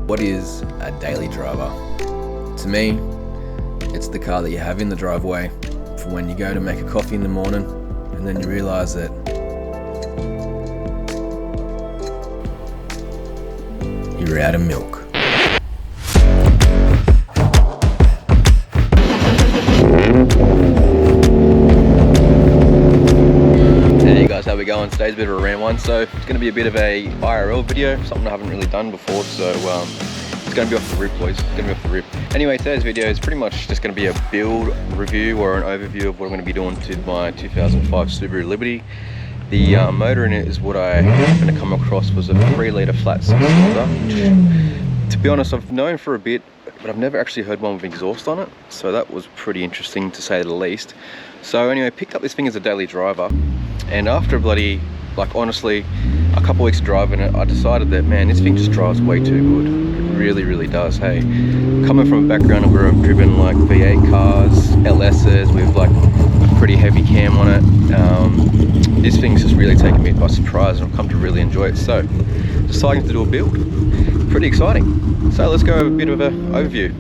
What is a daily driver? To me, it's the car that you have in the driveway for when you go to make a coffee in the morning and then you realise that you're out of milk. Hey guys, how we going? Today's a bit of a random one, so it's going to be a bit of a IRL video, something I haven't really done before, so it's going to be off the rip, boys. It's going to be off the rip. Anyway, today's video is pretty much just going to be a build review or an overview of what I'm going to be doing to my 2005 Subaru Liberty. The motor in it is what I happened to come across was a 3-litre flat 6-cylinder, which, to be honest, I've known for a bit, but I've never actually heard one with exhaust on it, so that was pretty interesting to say the least. So anyway, picked up this thing as a daily driver, and after honestly, a couple weeks of driving it, I decided that, man, this thing just drives way too good. It really, really does. Hey, coming from a background where I've driven like V8 cars, LSs with like a pretty heavy cam on it, this thing's just really taken me by surprise, and I've come to really enjoy it. So, deciding to do a build, pretty exciting. So let's go over a bit of an overview.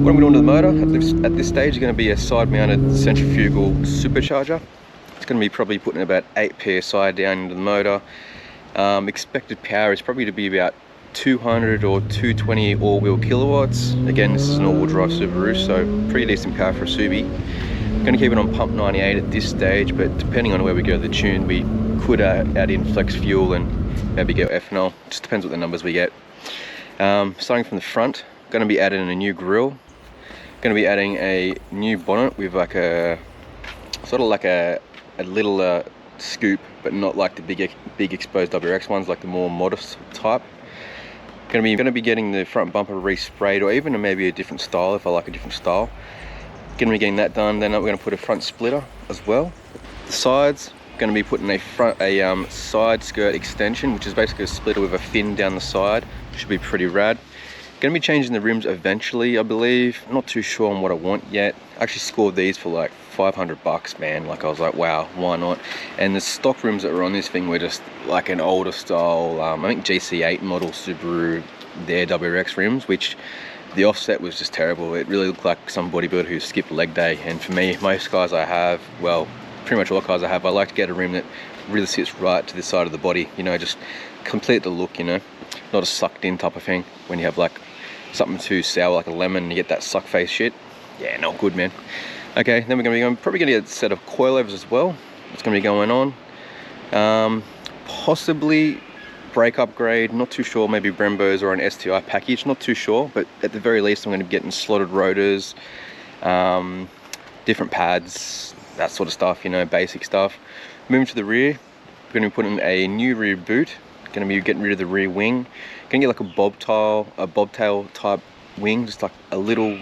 What I'm doing to the motor at this stage is going to be a side-mounted centrifugal supercharger. It's going to be probably putting about 8 psi down into the motor. Expected power is probably to be about 200 or 220 all-wheel kilowatts. Again, this is an all-wheel drive Subaru, so pretty decent power for a Subi. I'm going to keep it on pump 98 at this stage, but depending on where we go to the tune, we could add in flex fuel and maybe go ethanol. Just depends what the numbers we get. Starting from the front, going to be adding a new grille. Going to be adding a new bonnet with like a sort of like a little scoop, but not like the big exposed WRX ones, like the more modest type. Going to be getting the front bumper resprayed, or even maybe a different style if I like a different style. Going to be getting that done. Then we're going to put a front splitter as well. The sides, going to be putting a side skirt extension, which is basically a splitter with a fin down the side. Should be pretty rad. Going to be changing the rims eventually, I believe. I'm not too sure on what I want yet. I actually scored these for like 500 bucks, man. Like, I was like, wow, why not? And the stock rims that were on this thing were just like an older style, I think GC8 model Subaru, their WRX rims, which the offset was just terrible. It really looked like some bodybuilder who skipped leg day. And for me, most cars I have, well, pretty much all cars I have, I like to get a rim that really sits right to the side of the body, you know, just complete the look, you know, not a sucked in type of thing. When you have like something too sour like a lemon, you get that suck face shit. Yeah, not good, man. Okay, then we're going to be probably going to get a set of coilovers as well. It's going to be going on. Possibly brake upgrade, not too sure, maybe Brembo's or an STI package, not too sure, but at the very least I'm going to be getting slotted rotors, different pads, that sort of stuff, you know, basic stuff. Moving to the rear, we're going to be putting a new rear boot, going to be getting rid of the rear wing, going to get like a bobtail type wing, just like the little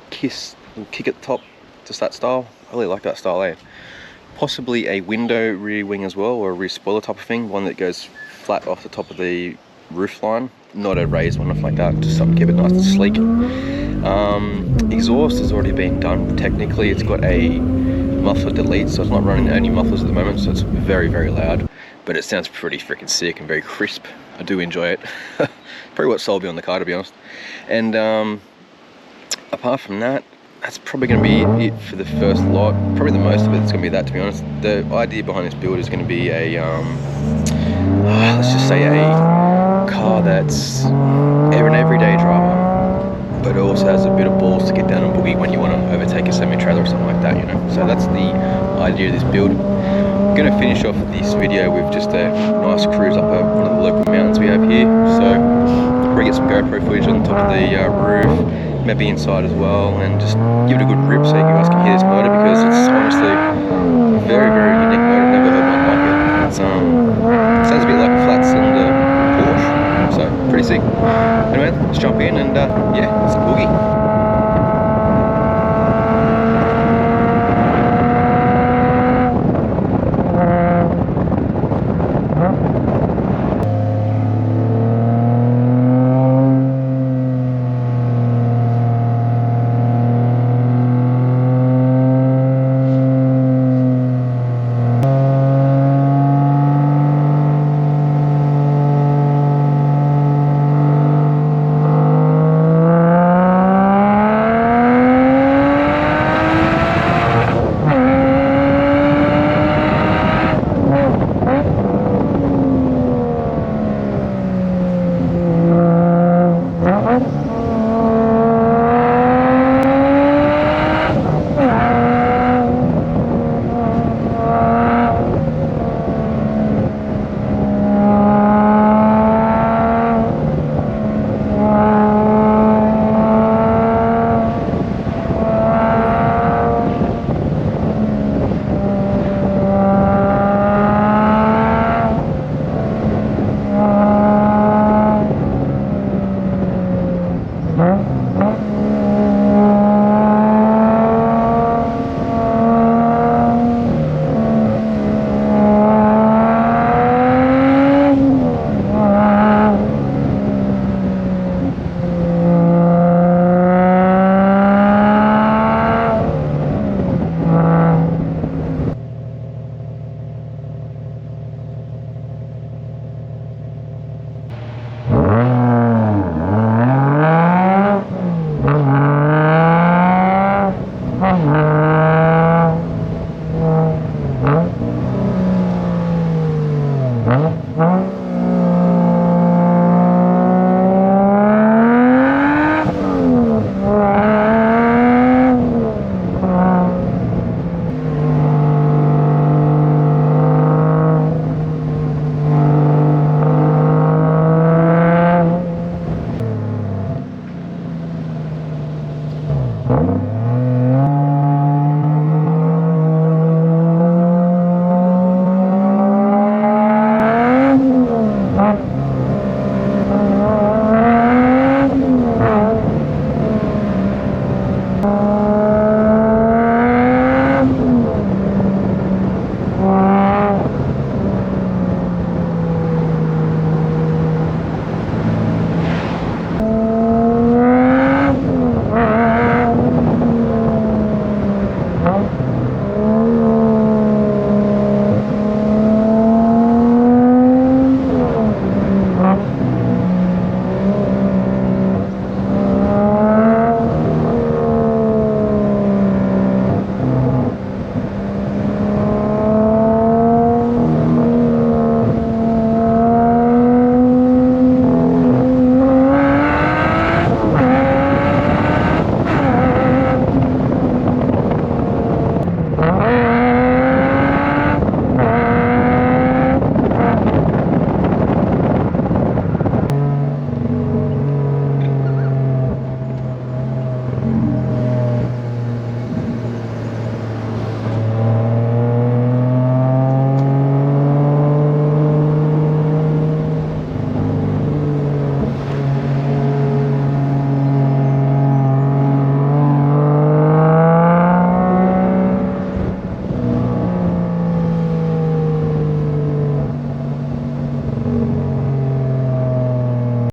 kick at the top, just that style. I really like that style, eh? Possibly a window rear wing as well, or a rear spoiler type of thing, one that goes flat off the top of the roof line, not a raised one, nothing like that, just something to keep it nice and sleek. Exhaust has already been done. Technically, it's got a muffler delete, so it's not running any mufflers at the moment, so it's very, very loud, but it sounds pretty freaking sick and very crisp. I do enjoy it. Probably what sold me on the car, to be honest. And apart from that, that's probably going to be it for the first lot. Probably the most of it's going to be that, to be honest. The idea behind this build is going to be a, let's just say a car that's an everyday driver, but it also has a bit of balls to get down and boogie when you want to overtake a semi-trailer or something like that, you know. So that's the idea of this build. I'm going to finish off this video with just a nice cruise up one of the local mountains we have here. So probably get some GoPro footage on the top of the roof, maybe inside as well, and just give it a good rip so you guys can hear this motor, because it's honestly a very, very unique motor. I've never heard one like it. It's, it sounds a bit like a flat cylinder Porsche, so pretty sick. Anyway, let's jump in and yeah, it's a boogie.